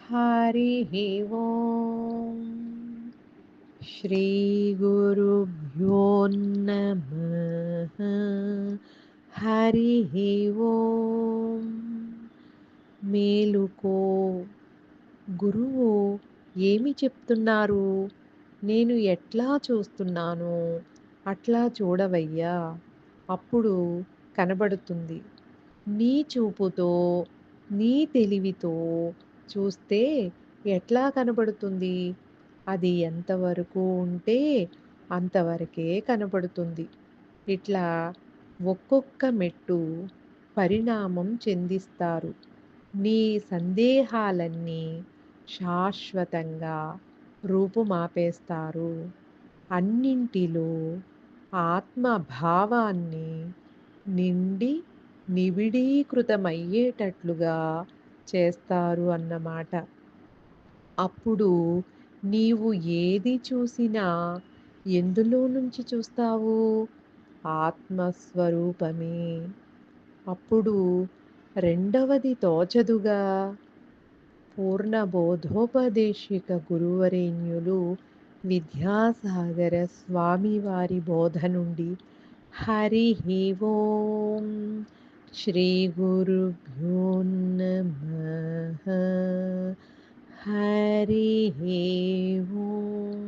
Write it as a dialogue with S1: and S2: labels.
S1: हरिः ओम् श्रीगुरुभ्यो नमः। हरिः ఓం మేలుకో. గురువు ఏమి చెప్తున్నారు? నేను ఎట్లా చూస్తున్నానో అట్లా చూడవయ్యా, అప్పుడు కనబడుతుంది. నీ చూపుతో, నీ తెలివితో చూస్తే ఎట్లా కనబడుతుంది? అది ఎంతవరకు ఉంటే అంతవరకే కనబడుతుంది. ఇట్లా ఒక్కొక్క మెట్టు పరిణామం చెందిస్తారు. నీ సందేహాలన్నీ శాశ్వతంగా రూపుమాపేస్తారు. అన్నింటిలో ఆత్మభావాన్ని నిండి నిబిడీకృతమయ్యేటట్లుగా చేస్తారు అన్నమాట. అప్పుడు నీవు ఏది చూసినా ఎందులో నుంచి చూస్తావు? ఆత్మస్వరూపమే. అప్పుడు రెండవది తోచదుగా. పూర్ణబోధోపదేశిక గురువరేణ్యులు విద్యాసాగర స్వామివారి బోధ నుండి హరి ఓం శ్రీ గురుభ్యో నమః. హరి ఓం.